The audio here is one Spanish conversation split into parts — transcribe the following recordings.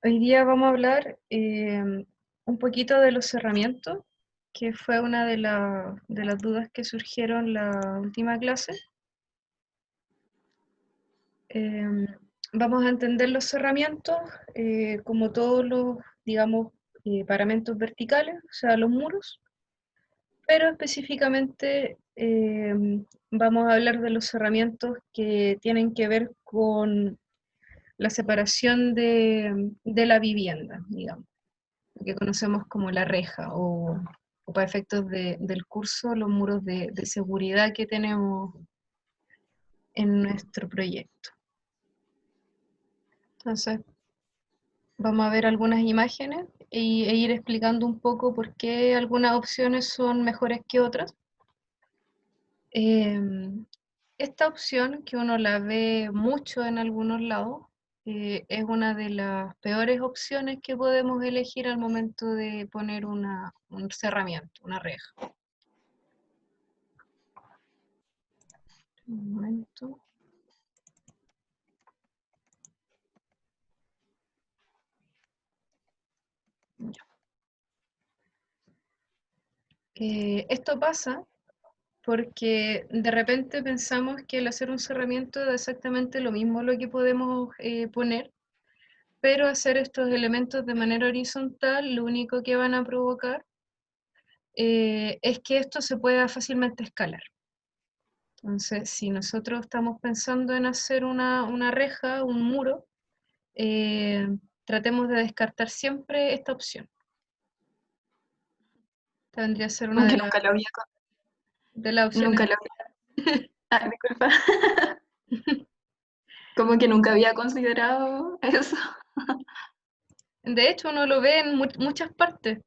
Hoy día vamos a hablar un poquito de los cerramientos, que fue una de las dudas que surgieron la última clase. Em, Vamos a entender los cerramientos como todos los, digamos, paramentos verticales, o sea, los muros, pero específicamente vamos a hablar de los cerramientos que tienen que ver con la separación de la vivienda, digamos, lo que conocemos como la reja o para efectos del curso, los muros de seguridad que tenemos en nuestro proyecto. Entonces, vamos a ver algunas imágenes e ir explicando un poco por qué algunas opciones son mejores que otras. Esta opción, que uno la ve mucho en algunos lados, es una de las peores opciones que podemos elegir al momento de poner un cerramiento, una reja. Un momento. Esto pasa porque de repente pensamos que el hacer un cerramiento es exactamente lo mismo lo que podemos poner, pero hacer estos elementos de manera horizontal lo único que van a provocar es que esto se pueda fácilmente escalar. Entonces, si nosotros estamos pensando en hacer una reja, un muro, eh, tratemos de descartar siempre esta opción. Esta vendría a ser una Aunque nunca lo había, de las opciones. nunca lo había, disculpa, como que nunca había considerado eso. De hecho, uno lo ve en muchas partes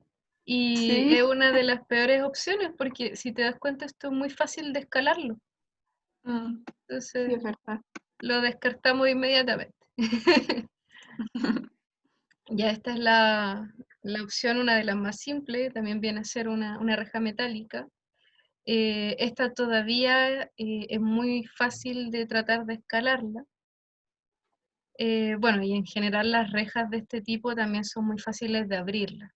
y Sí, es una de las peores opciones porque si te das cuenta esto es muy fácil de escalarlo. sí, Entonces es verdad. lo descartamos inmediatamente. Ya esta es la opción, una de las más simples, también viene a ser una reja metálica. Esta todavía es muy fácil de tratar de escalarla. Bueno, y en general las rejas de este tipo también son muy fáciles de abrirlas.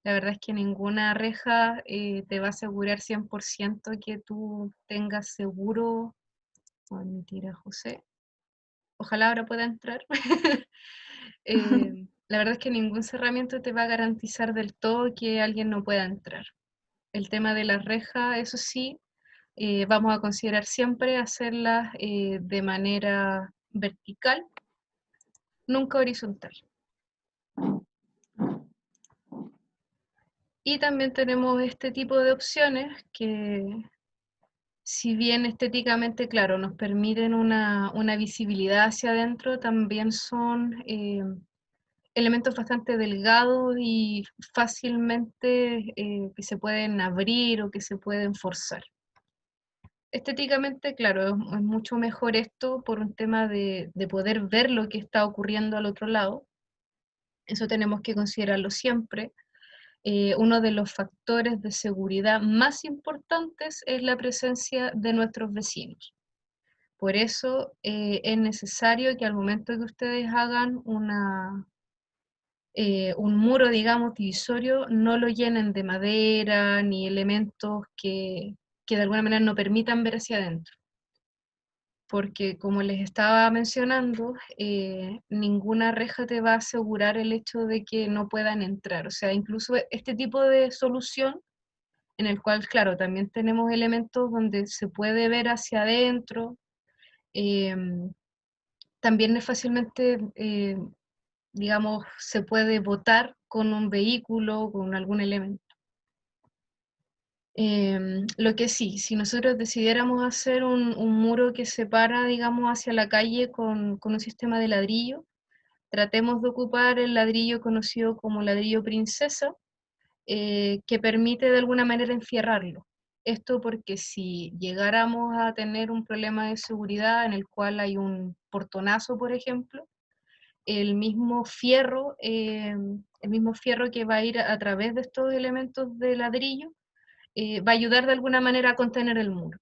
La verdad es que ninguna reja te va a asegurar 100% que tú tengas seguro. Oh, mentira, José. Ojalá ahora pueda entrar. La verdad es que ningún cerramiento te va a garantizar del todo que alguien no pueda entrar. El tema de la reja, eso sí, vamos a considerar siempre hacerlas de manera vertical, nunca horizontal. Y también tenemos este tipo de opciones que, si bien estéticamente, claro, nos permiten una visibilidad hacia adentro, también son elementos bastante delgados y fácilmente que se pueden abrir o que se pueden forzar. Estéticamente, claro, es mucho mejor esto por un tema de poder ver lo que está ocurriendo al otro lado. Eso tenemos que considerarlo siempre. Uno de los factores de seguridad más importantes es la presencia de nuestros vecinos. Por eso es necesario que al momento que ustedes hagan un muro, digamos, divisorio, no lo llenen de madera ni elementos que de alguna manera no permitan ver hacia adentro. Porque como les estaba mencionando, ninguna reja te va a asegurar el hecho de que no puedan entrar. O sea, incluso este tipo de solución, en el cual, claro, también tenemos elementos donde se puede ver hacia adentro, eh, también es fácilmente, digamos, se puede botar con un vehículo, con algún elemento. Lo que sí, si nosotros decidiéramos hacer un muro que separa, digamos, hacia la calle con un sistema de ladrillo, tratemos de ocupar el ladrillo conocido como ladrillo princesa, que permite de alguna manera enfierrarlo. Esto porque si llegáramos a tener un problema de seguridad en el cual hay un portonazo, por ejemplo, el mismo fierro que va a ir a través de estos elementos de ladrillo, va a ayudar de alguna manera a contener el muro.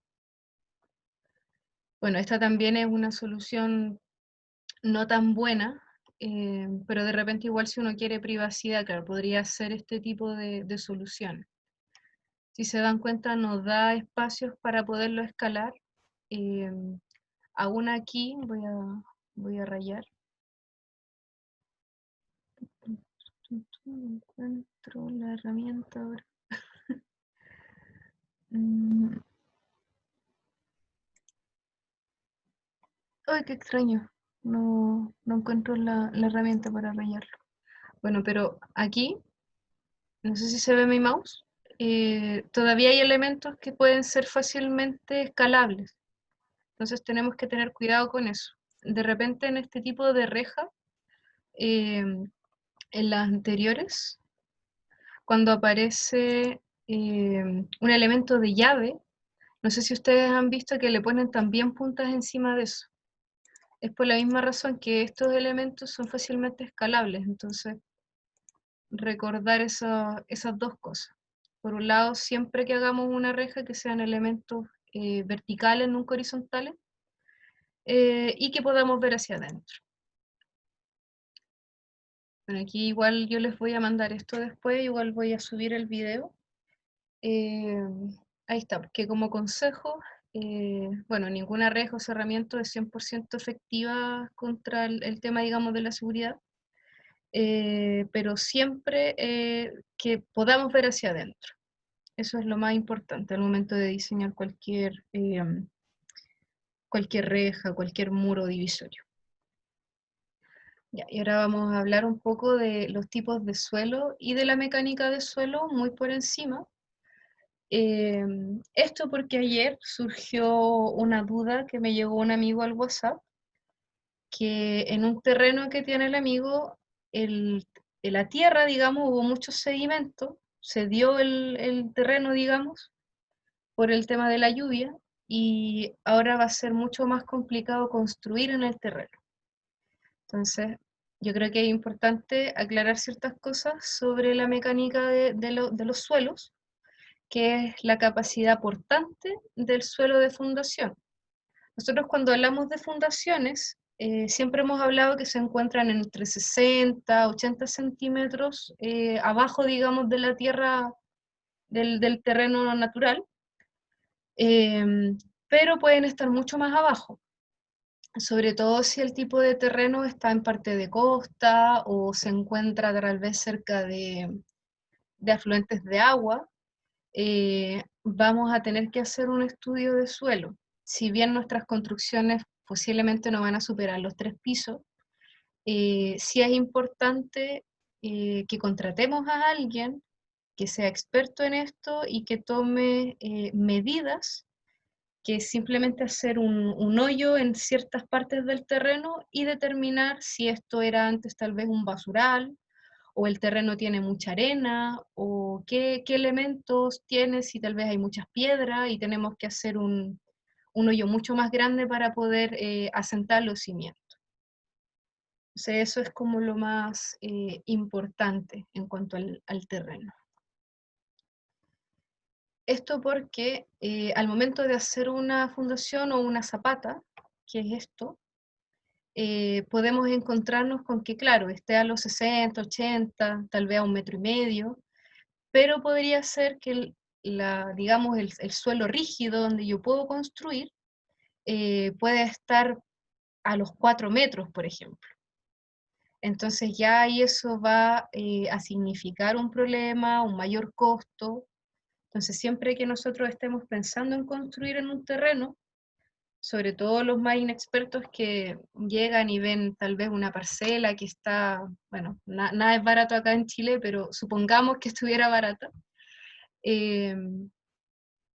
Bueno, esta también es una solución no tan buena, pero de repente igual si uno quiere privacidad, claro, podría ser este tipo de solución. Si se dan cuenta, nos da espacios para poderlo escalar. Aún aquí voy a rayar. No encuentro la herramienta ahora. Ay, qué extraño. No encuentro la herramienta para rayarlo. Bueno, pero aquí, no sé si se ve mi mouse, todavía hay elementos que pueden ser fácilmente escalables. Entonces tenemos que tener cuidado con eso. De repente en este tipo de reja, en las anteriores, cuando aparece un elemento de llave, no sé si ustedes han visto que le ponen también puntas encima de eso. Es por la misma razón que estos elementos son fácilmente escalables, entonces recordar esas dos cosas. Por un lado, siempre que hagamos una reja que sean elementos verticales, nunca horizontales, y que podamos ver hacia adentro. Bueno, aquí igual yo les voy a mandar esto después, igual voy a subir el video. Ahí está, porque como consejo, bueno, ninguna reja o cerramiento es 100% efectiva contra el tema, digamos, de la seguridad, pero siempre que podamos ver hacia adentro. Eso es lo más importante al momento de diseñar cualquier reja, cualquier muro divisorio. Ya, y ahora vamos a hablar un poco de los tipos de suelo y de la mecánica de suelo muy por encima. Esto porque ayer surgió una duda que me llegó un amigo al WhatsApp, que en un terreno que tiene el amigo, en la tierra, digamos, hubo mucho sedimento, se dio el terreno, digamos, por el tema de la lluvia, y ahora va a ser mucho más complicado construir en el terreno. Entonces, yo creo que es importante aclarar ciertas cosas sobre la mecánica de los suelos, que es la capacidad portante del suelo de fundación. Nosotros cuando hablamos de fundaciones, siempre hemos hablado que se encuentran entre 60, 80 centímetros abajo, digamos, de la tierra, del terreno natural, pero pueden estar mucho más abajo, sobre todo si el tipo de terreno está en parte de costa o se encuentra tal vez cerca de afluentes de agua. Vamos a tener que hacer un estudio de suelo. Si bien nuestras construcciones posiblemente no van a superar los 3 pisos, sí es importante que contratemos a alguien que sea experto en esto y que tome medidas, que es simplemente hacer un hoyo en ciertas partes del terreno y determinar si esto era antes tal vez un basural, o el terreno tiene mucha arena, o qué elementos tiene, si tal vez hay muchas piedras y tenemos que hacer un hoyo mucho más grande para poder asentar los cimientos. Entonces eso es como lo más importante en cuanto al terreno. Esto porque al momento de hacer una fundación o una zapata, que es esto, podemos encontrarnos con que, claro, esté a los 60, 80, tal vez a 1,5 metros, pero podría ser que digamos, el suelo rígido donde yo puedo construir puede estar a los 4 metros, por ejemplo. Entonces ya ahí eso va a significar un problema, un mayor costo. Entonces siempre que nosotros estemos pensando en construir en un terreno, sobre todo los más inexpertos que llegan y ven tal vez una parcela que está, bueno, nada es barato acá en Chile, pero supongamos que estuviera barata, eh,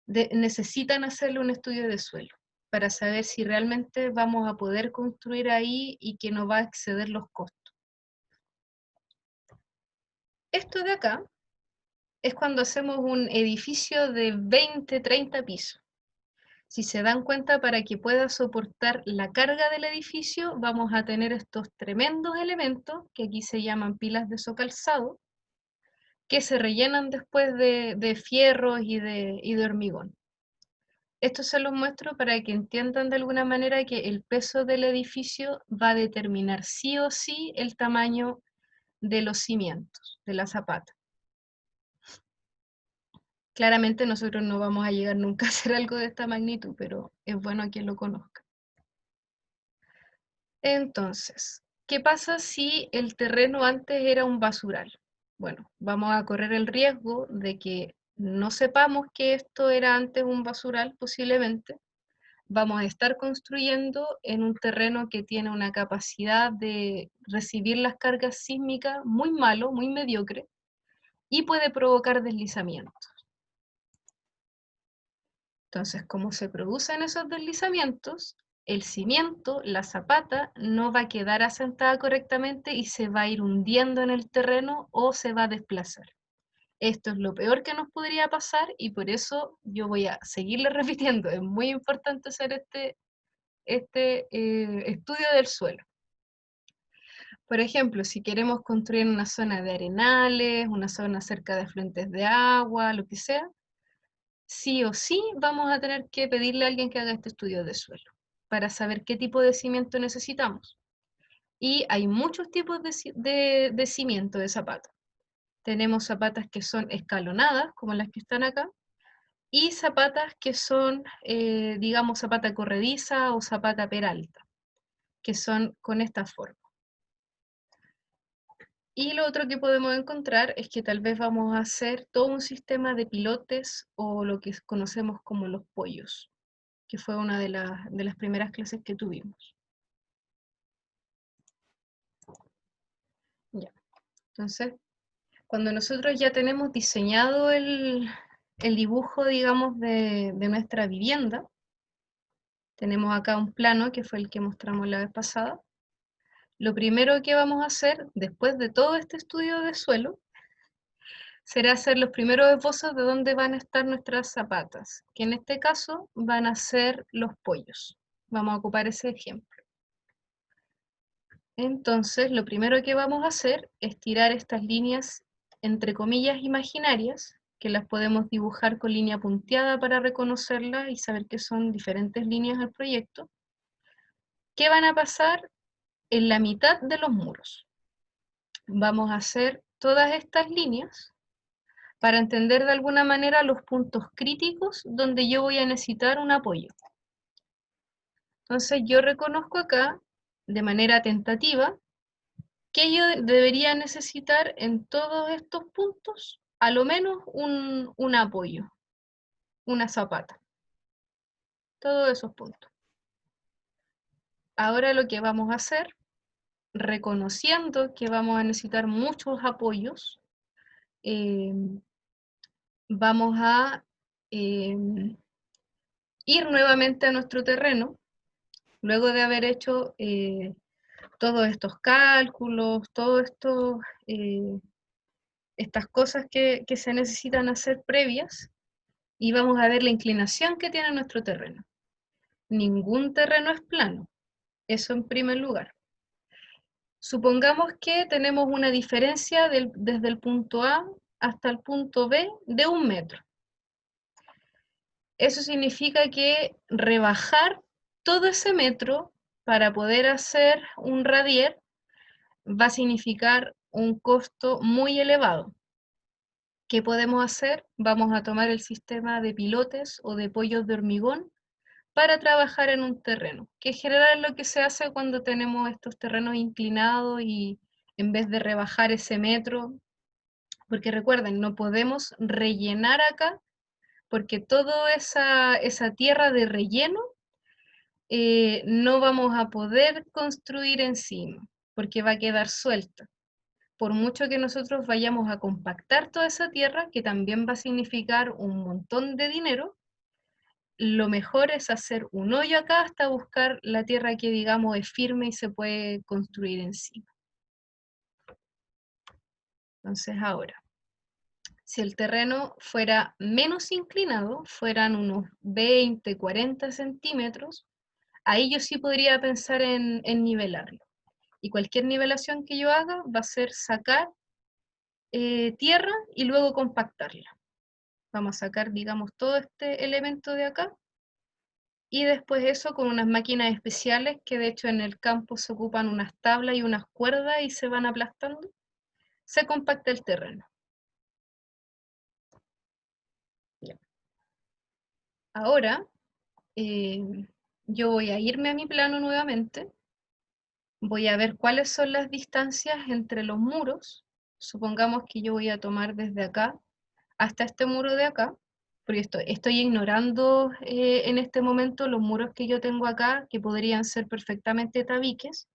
necesitan hacerle un estudio de suelo para saber si realmente vamos a poder construir ahí y que no va a exceder los costos. Esto de acá es cuando hacemos un edificio de 20, 30 pisos. Si se dan cuenta, para que pueda soportar la carga del edificio, vamos a tener estos tremendos elementos, que aquí se llaman pilas de socalzado, que se rellenan después de fierros y de hormigón. Esto se los muestro para que entiendan de alguna manera que el peso del edificio va a determinar sí o sí el tamaño de los cimientos, de la zapata. Claramente nosotros no vamos a llegar nunca a hacer algo de esta magnitud, pero es bueno que lo conozca. Entonces, ¿qué pasa si el terreno antes era un basural? Bueno, vamos a correr el riesgo de que no sepamos que esto era antes un basural, posiblemente. Vamos a estar construyendo en un terreno que tiene una capacidad de recibir las cargas sísmicas muy malo, muy mediocre, y puede provocar deslizamientos. Entonces, como se producen esos deslizamientos, el cimiento, la zapata, no va a quedar asentada correctamente y se va a ir hundiendo en el terreno o se va a desplazar. Esto es lo peor que nos podría pasar y por eso yo voy a seguirle repitiendo. Es muy importante hacer este estudio del suelo. Por ejemplo, si queremos construir una zona de arenales, una zona cerca de afluentes de agua, lo que sea, sí o sí vamos a tener que pedirle a alguien que haga este estudio de suelo para saber qué tipo de cimiento necesitamos. Y hay muchos tipos de cimiento de zapata. Tenemos zapatas que son escalonadas, como las que están acá, y zapatas que son, digamos, zapata corrediza o zapata peralta, que son con esta forma. Y lo otro que podemos encontrar es que tal vez vamos a hacer todo un sistema de pilotes o lo que conocemos como los pollos, que fue una de las primeras clases que tuvimos. Ya. Entonces, cuando nosotros ya tenemos diseñado el dibujo, digamos, de nuestra vivienda, tenemos acá un plano que fue el que mostramos la vez pasada. Lo primero que vamos a hacer, después de todo este estudio de suelo, será hacer los primeros esbozos de dónde van a estar nuestras zapatas, que en este caso van a ser los pollos. Vamos a ocupar ese ejemplo. Entonces, lo primero que vamos a hacer es tirar estas líneas, entre comillas, imaginarias, que las podemos dibujar con línea punteada para reconocerlas y saber que son diferentes líneas del proyecto, que van a pasar en la mitad de los muros. Vamos a hacer todas estas líneas para entender de alguna manera los puntos críticos donde yo voy a necesitar un apoyo. Entonces yo reconozco acá, de manera tentativa, que yo debería necesitar en todos estos puntos a lo menos un apoyo, una zapata, todos esos puntos. Ahora lo que vamos a hacer, reconociendo que vamos a necesitar muchos apoyos, vamos a ir nuevamente a nuestro terreno, luego de haber hecho todos estos cálculos, estas cosas que se necesitan hacer previas, y vamos a ver la inclinación que tiene nuestro terreno. Ningún terreno es plano, eso en primer lugar. Supongamos que tenemos una diferencia desde el punto A hasta el punto B de 1 metro. Eso significa que rebajar todo ese metro para poder hacer un radier va a significar un costo muy elevado. ¿Qué podemos hacer? Vamos a tomar el sistema de pilotes o de pollos de hormigón para trabajar en un terreno, que en general es lo que se hace cuando tenemos estos terrenos inclinados y en vez de rebajar ese metro, porque recuerden, no podemos rellenar acá, porque toda esa tierra de relleno no vamos a poder construir encima, porque va a quedar suelta. Por mucho que nosotros vayamos a compactar toda esa tierra, que también va a significar un montón de dinero, lo mejor es hacer un hoyo acá hasta buscar la tierra que digamos es firme y se puede construir encima. Entonces ahora, si el terreno fuera menos inclinado, fueran unos 20, 40 centímetros, ahí yo sí podría pensar en nivelarlo. Y cualquier nivelación que yo haga va a ser sacar tierra y luego compactarla. Vamos a sacar, digamos, todo este elemento de acá y después eso con unas máquinas especiales que de hecho en el campo se ocupan unas tablas y unas cuerdas y se van aplastando, se compacta el terreno. Ya. Ahora yo voy a irme a mi plano nuevamente, voy a ver cuáles son las distancias entre los muros. Supongamos que yo voy a tomar desde acá hasta este muro de acá, porque estoy ignorando en este momento los muros que yo tengo acá, que podrían ser perfectamente tabiques.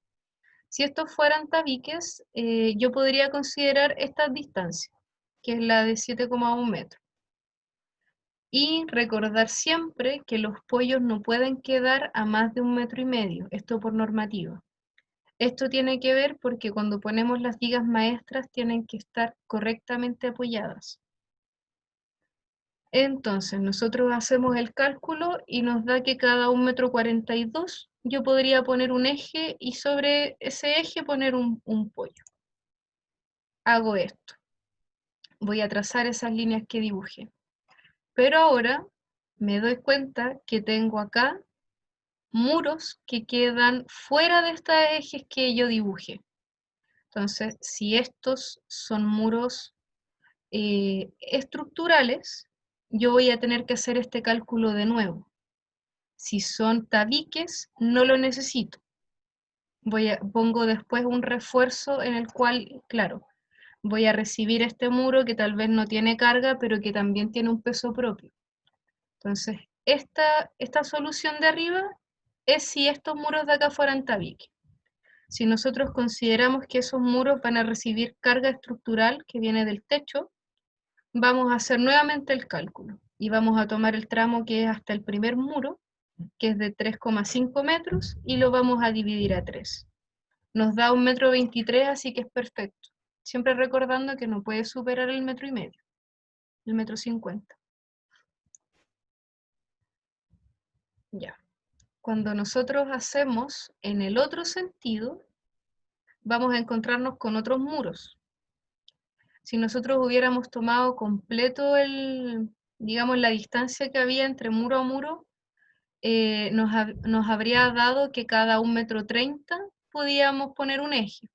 Si estos fueran tabiques, yo podría considerar esta distancia, que es la de 7,1 metros. Y recordar siempre que los pollos no pueden quedar a más de 1,5 metros, esto por normativa. Esto tiene que ver porque cuando ponemos las vigas maestras tienen que estar correctamente apoyadas. Entonces, nosotros hacemos el cálculo y nos da que cada 1,42 m yo podría poner un eje y sobre ese eje poner un pollo. Hago esto. Voy a trazar esas líneas que dibujé. Pero ahora me doy cuenta que tengo acá muros que quedan fuera de estos ejes que yo dibujé. Entonces, si estos son muros estructurales, yo voy a tener que hacer este cálculo de nuevo. Si son tabiques, no lo necesito. Pongo después un refuerzo en el cual, claro, voy a recibir este muro que tal vez no tiene carga, pero que también tiene un peso propio. Entonces, esta solución de arriba es si estos muros de acá fueran tabique. Si nosotros consideramos que esos muros van a recibir carga estructural que viene del techo, vamos a hacer nuevamente el cálculo y vamos a tomar el tramo que es hasta el primer muro, que es de 3,5 metros, y lo vamos a dividir a 3. Nos da 1,23 m, así que es perfecto. Siempre recordando que no puede superar el 1,5 m, el 1,50 m. Ya. Cuando nosotros hacemos en el otro sentido, vamos a encontrarnos con otros muros. Si nosotros hubiéramos tomado completo digamos, la distancia que había entre muro a muro, nos habría dado que cada 1,30 m podíamos poner un eje.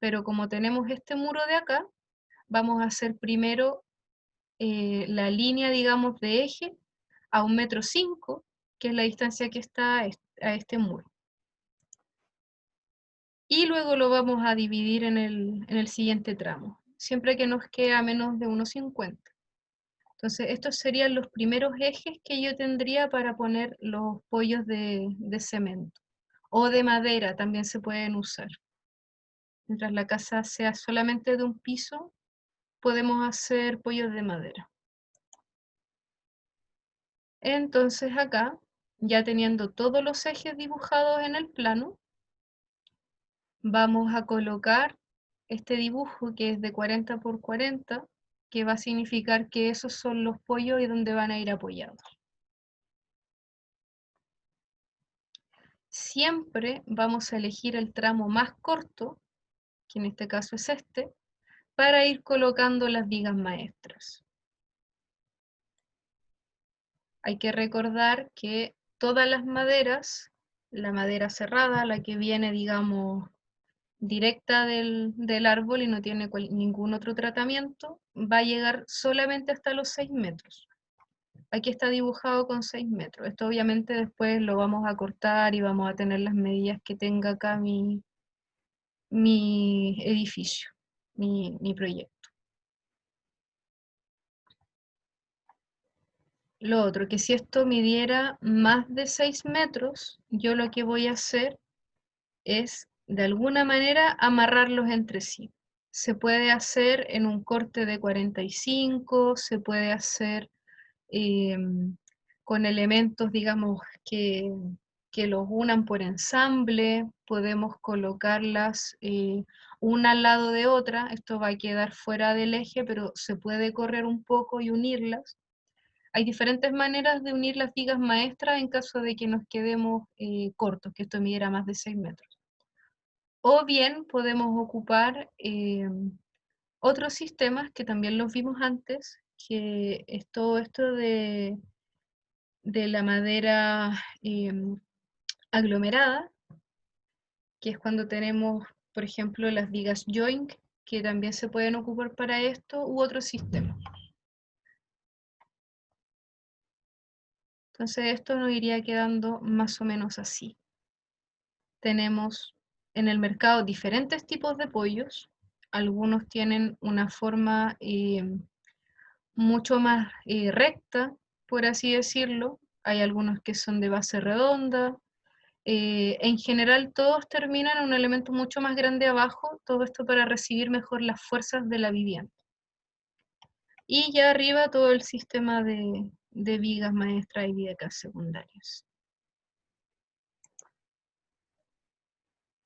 Pero como tenemos este muro de acá, vamos a hacer primero la línea, digamos, de eje a 1,5 m, que es la distancia que está a este muro. Y luego lo vamos a dividir en el siguiente tramo, siempre que nos quede a menos de 1,50 m. Entonces, estos serían los primeros ejes que yo tendría para poner los pollos de cemento. O de madera también se pueden usar. Mientras la casa sea solamente de un piso, podemos hacer pollos de madera. Entonces acá, ya teniendo todos los ejes dibujados en el plano, vamos a colocar este dibujo que es de 40 por 40, que va a significar que esos son los pollos y donde van a ir apoyados. Siempre vamos a elegir el tramo más corto, que en este caso es este, para ir colocando las vigas maestras. Hay que recordar que todas las maderas, la madera cerrada, la que viene, digamos, directa del árbol y no tiene ningún otro tratamiento, va a llegar solamente hasta los 6 metros. Aquí está dibujado con 6 metros. Esto obviamente después lo vamos a cortar y vamos a tener las medidas que tenga acá mi edificio, mi proyecto. Lo otro, que si esto midiera más de 6 metros, yo lo que voy a hacer es, de alguna manera, amarrarlos entre sí. Se puede hacer en un corte de 45, se puede hacer con elementos, digamos, que los unan por ensamble, podemos colocarlas una al lado de otra, esto va a quedar fuera del eje, pero se puede correr un poco y unirlas. Hay diferentes maneras de unir las vigas maestras en caso de que nos quedemos cortos, que esto midiera más de 6 metros. O bien podemos ocupar otros sistemas que también los vimos antes, que es todo esto de de la madera aglomerada, que es cuando tenemos, por ejemplo, las vigas joint, que también se pueden ocupar para esto, u otros sistemas. Entonces esto nos iría quedando más o menos así. Tenemos en el mercado diferentes tipos de pollos. Algunos tienen una forma mucho más recta, por así decirlo. Hay algunos que son de base redonda. En general todos terminan en un elemento mucho más grande abajo, todo esto para recibir mejor las fuerzas de la vivienda. Y ya arriba todo el sistema de vigas maestras y vigas secundarias.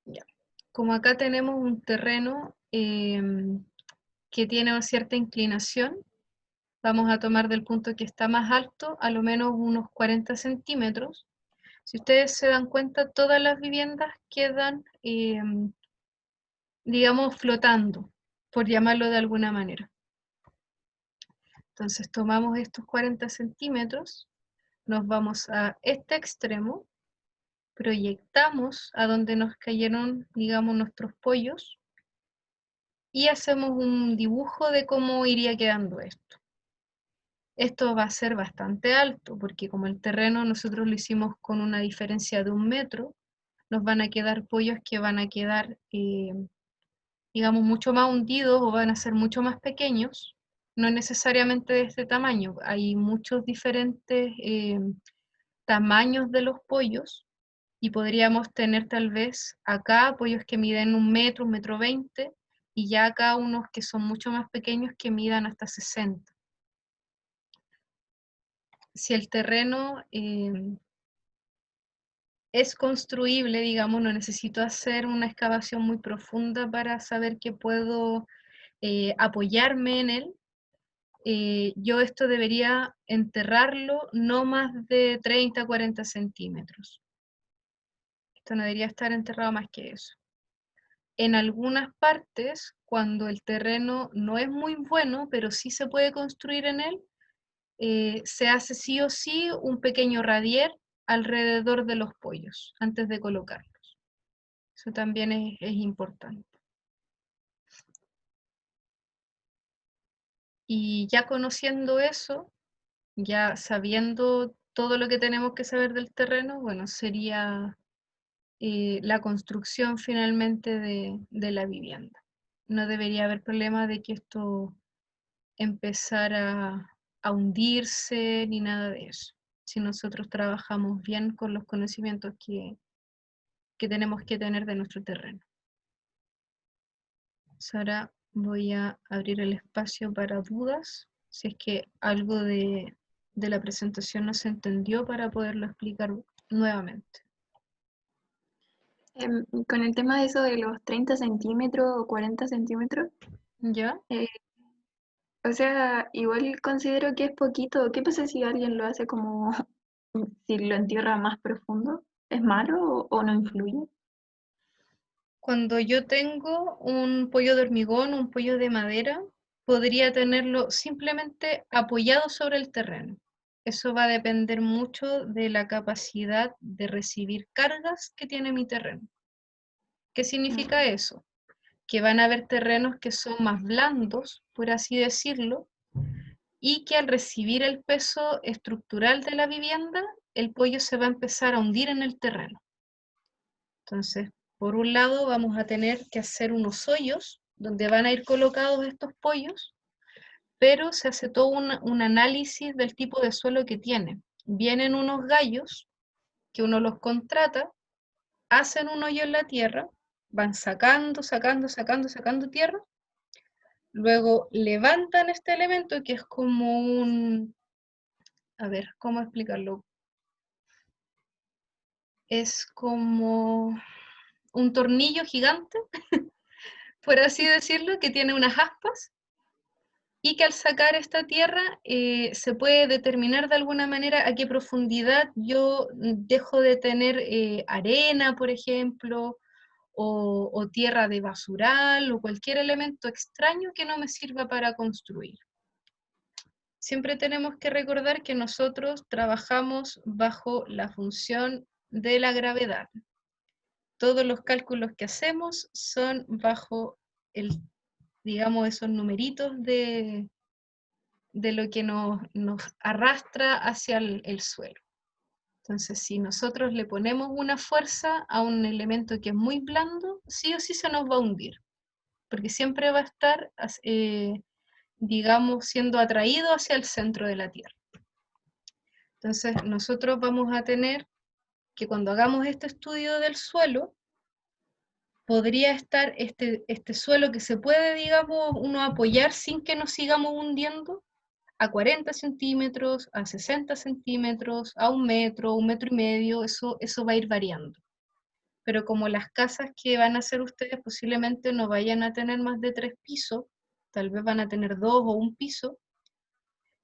Ya. Como acá tenemos un terreno que tiene una cierta inclinación, vamos a tomar del punto que está más alto, a lo menos unos 40 centímetros. Si ustedes se dan cuenta, todas las viviendas quedan, digamos, flotando, por llamarlo de alguna manera. Entonces tomamos estos 40 centímetros, nos vamos a este extremo, proyectamos a donde nos cayeron, digamos, nuestros pollos, y hacemos un dibujo de cómo iría quedando esto. Esto va a ser bastante alto, porque como el terreno nosotros lo hicimos con una diferencia de 1 metro, nos van a quedar pollos que van a quedar, digamos, mucho más hundidos o van a ser mucho más pequeños, no necesariamente de este tamaño. Hay muchos diferentes tamaños de los pollos, y podríamos tener tal vez acá pollos que miden 1 metro, 1,20 m, y ya acá unos que son mucho más pequeños que midan hasta 60. Si el terreno es construible, digamos, no necesito hacer una excavación muy profunda para saber que puedo apoyarme en él. Yo esto debería enterrarlo no más de 30, 40 centímetros. Esto no debería estar enterrado más que eso. En algunas partes, cuando el terreno no es muy bueno, pero sí se puede construir en él, se hace sí o sí un pequeño radier alrededor de los pollos antes de colocarlos. Eso también es importante. Y ya conociendo eso, ya sabiendo todo lo que tenemos que saber del terreno, bueno, sería la construcción finalmente de la vivienda. No debería haber problema de que esto empezara a hundirse ni nada de eso, si nosotros trabajamos bien con los conocimientos que tenemos que tener de nuestro terreno. Ahora voy a abrir el espacio para dudas, si es que algo de la presentación no se entendió, para poderlo explicar nuevamente. Con el tema de eso de los 30 centímetros o 40 centímetros, ¿Ya? o sea, igual considero que es poquito. ¿Qué pasa si alguien lo hace como, si lo entierra más profundo? ¿Es malo o no influye? Cuando yo tengo un pollo de hormigón, un pollo de madera, podría tenerlo simplemente apoyado sobre el terreno. Eso va a depender mucho de la capacidad de recibir cargas que tiene mi terreno. ¿Qué significa eso? Que van a haber terrenos que son más blandos, por así decirlo, y que al recibir el peso estructural de la vivienda, el pollo se va a empezar a hundir en el terreno. Entonces, por un lado vamos a tener que hacer unos hoyos donde van a ir colocados estos pollos, pero se hace todo un análisis del tipo de suelo que tiene. Vienen unos gallos que uno los contrata, hacen un hoyo en la tierra, van sacando, sacando, sacando, sacando tierra, luego levantan este elemento que es como un, a ver, ¿cómo explicarlo? Es como un tornillo gigante, por así decirlo, que tiene unas aspas, y que al sacar esta tierra se puede determinar de alguna manera a qué profundidad yo dejo de tener arena, por ejemplo, o tierra de basural, o cualquier elemento extraño que no me sirva para construir. siempre tenemos que recordar que nosotros trabajamos bajo la función de la gravedad. Todos los cálculos que hacemos son bajo digamos, esos numeritos de lo que nos arrastra hacia el suelo. Entonces, si nosotros le ponemos una fuerza a un elemento que es muy blando, sí o sí se nos va a hundir, porque siempre va a estar, digamos, siendo atraído hacia el centro de la Tierra. Entonces, nosotros vamos a tener que cuando hagamos este estudio del suelo, podría estar este suelo que se puede, digamos, uno apoyar sin que nos sigamos hundiendo, a 40 centímetros, a 60 centímetros, a 1 metro y medio, eso va a ir variando. Pero como las casas que van a hacer ustedes posiblemente no vayan a tener más de 3 pisos, tal vez van a tener 2 o 1 piso,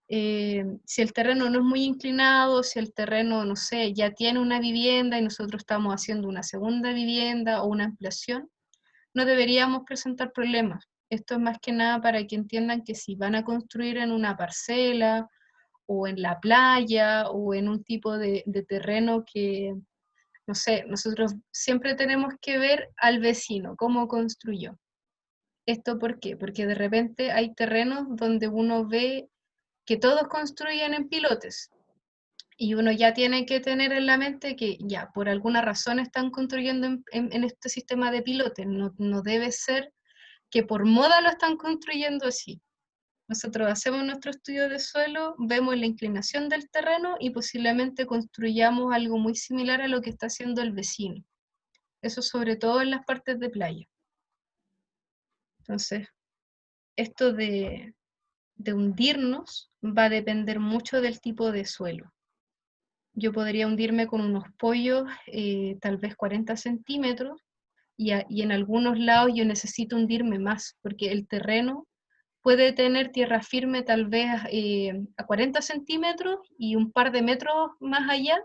si el terreno no es muy inclinado, si el terreno, no sé, ya tiene una vivienda y nosotros estamos haciendo una segunda vivienda o una ampliación, no deberíamos presentar problemas. Esto es más que nada para que entiendan que si van a construir en una parcela o en la playa o en un tipo de terreno que, no sé, nosotros siempre tenemos que ver al vecino, cómo construyó. ¿Esto por qué? Porque de repente hay terrenos donde uno ve que todos construyen en pilotes y uno ya tiene que tener en la mente que ya por alguna razón están construyendo en este sistema de pilotes, no debe ser que por moda lo están construyendo así. Nosotros hacemos nuestro estudio de suelo, vemos la inclinación del terreno y posiblemente construyamos algo muy similar a lo que está haciendo el vecino. Eso sobre todo en las partes de playa. Entonces, esto de hundirnos va a depender mucho del tipo de suelo. Yo podría hundirme con unos pollos, tal vez 40 centímetros, y en algunos lados yo necesito hundirme más, porque el terreno puede tener tierra firme tal vez a 40 centímetros y un par de metros más allá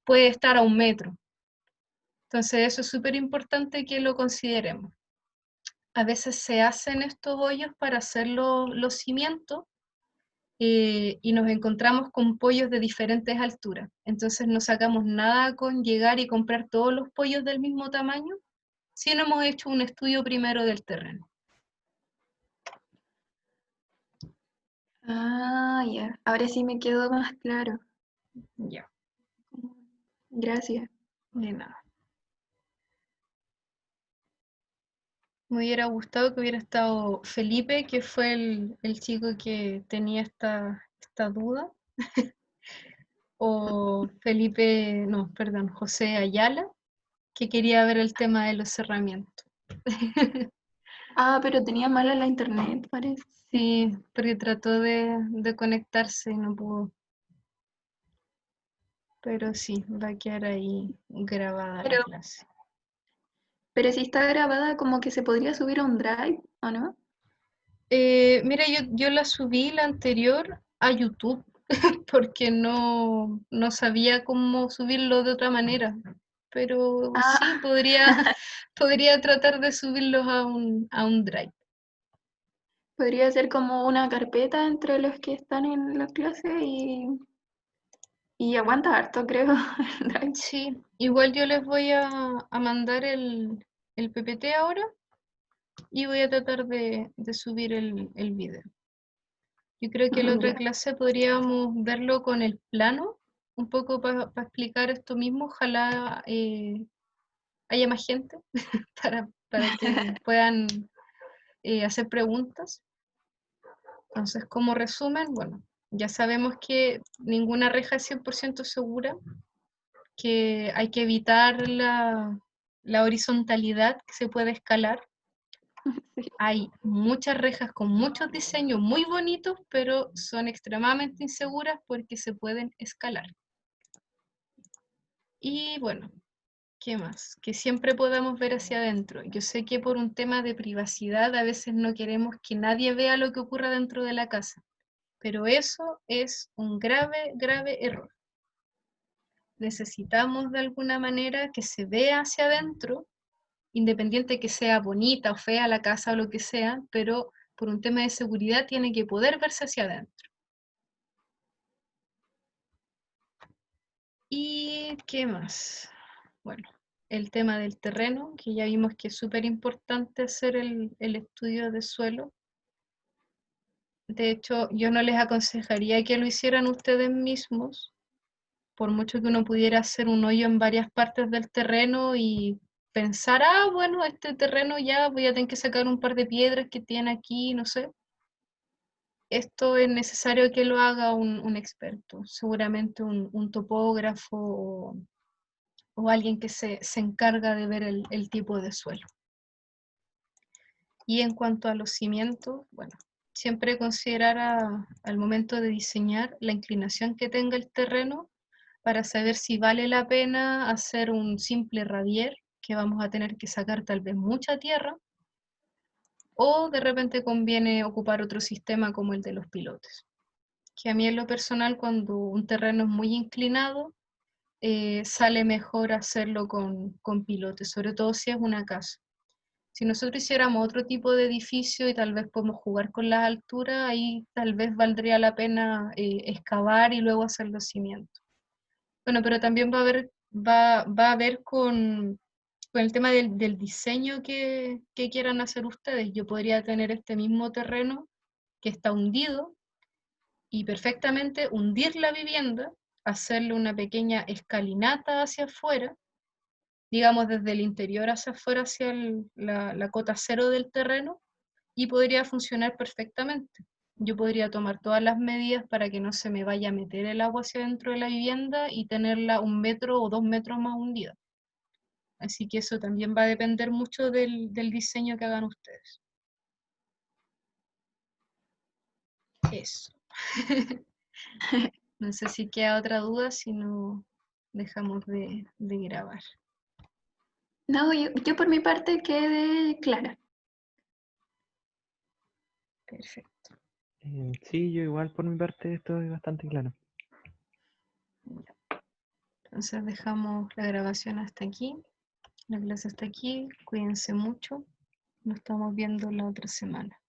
puede estar a 1 metro. Entonces eso es súper importante que lo consideremos. A veces se hacen estos hoyos para hacer los cimientos y nos encontramos con pollos de diferentes alturas. Entonces no sacamos nada con llegar y comprar todos los pollos del mismo tamaño si no hemos hecho un estudio primero del terreno. Ah, ya. Ahora sí me quedó más claro. Ya, Gracias. de nada. Me hubiera gustado que hubiera estado Felipe, que fue el chico que tenía esta duda, o Felipe, no, perdón, José Ayala, que quería ver el tema de los cerramientos. Ah, pero tenía mala la internet, parece. Sí, porque trató de conectarse y no pudo. Pero sí, va a quedar ahí grabada la Pero, clase. pero si está grabada, como que se podría subir a un drive, ¿o no? Mira, yo la subí la anterior a YouTube porque no sabía cómo subirlo de otra manera. Pero sí, Ah, podría tratar de subirlos a un drive. podría ser como una carpeta entre los que están en la clase y aguanta harto, creo, el drive. Sí, igual yo les voy a mandar el PPT ahora y voy a tratar de subir el video. Yo creo que la otra Ya. clase podríamos verlo con el plano, un poco para explicar esto mismo. Ojalá haya más gente para que puedan hacer preguntas. Entonces, como resumen, bueno, ya sabemos que ninguna reja es 100% segura, que hay que evitar la horizontalidad que se puede escalar. Sí. Hay muchas rejas con muchos diseños muy bonitos, pero son extremadamente inseguras porque se pueden escalar. Y bueno, ¿qué más? Que siempre podamos ver hacia adentro. Yo sé que por un tema de privacidad a veces no queremos que nadie vea lo que ocurra dentro de la casa, pero eso es un grave, grave error. Necesitamos de alguna manera que se vea hacia adentro, independiente que sea bonita o fea la casa o lo que sea, pero por un tema de seguridad tiene que poder verse hacia adentro. ¿Y qué más? Bueno, el tema del terreno, que ya vimos que es súper importante hacer el estudio de suelo. De hecho, yo no les aconsejaría que lo hicieran ustedes mismos, por mucho que uno pudiera hacer un hoyo en varias partes del terreno y pensar, ah, bueno, este terreno ya voy a tener que sacar un par de piedras que tiene aquí, no sé. Esto es necesario que lo haga un experto, seguramente un topógrafo o alguien que se encarga de ver el tipo de suelo. Y en cuanto a los cimientos, bueno, siempre considerar al momento de diseñar la inclinación que tenga el terreno para saber si vale la pena hacer un simple radier, que vamos a tener que sacar tal vez mucha tierra, o de repente conviene ocupar otro sistema como el de los pilotes. Que a mí en lo personal, cuando un terreno es muy inclinado, sale mejor hacerlo con pilotes, sobre todo si es una casa. Si nosotros hiciéramos otro tipo de edificio y tal vez podemos jugar con las alturas, ahí tal vez valdría la pena excavar y luego hacer los cimientos. Bueno, pero también va a ver con el tema del diseño que quieran hacer ustedes. Yo podría tener este mismo terreno que está hundido y perfectamente hundir la vivienda, hacerle una pequeña escalinata hacia afuera, digamos desde el interior hacia afuera, hacia la cota cero del terreno, y podría funcionar perfectamente. Yo podría tomar todas las medidas para que no se me vaya a meter el agua hacia dentro de la vivienda y tenerla 1 metro o 2 metros más hundida. Así que eso también va a depender mucho del diseño que hagan ustedes. Eso. No sé si queda otra duda, si no dejamos de grabar. No, yo por mi parte quedé clara. Perfecto. Sí, yo igual por mi parte estoy bastante claro. Entonces dejamos la grabación hasta aquí. La clase hasta aquí. Cuídense mucho. Nos estamos viendo la otra semana.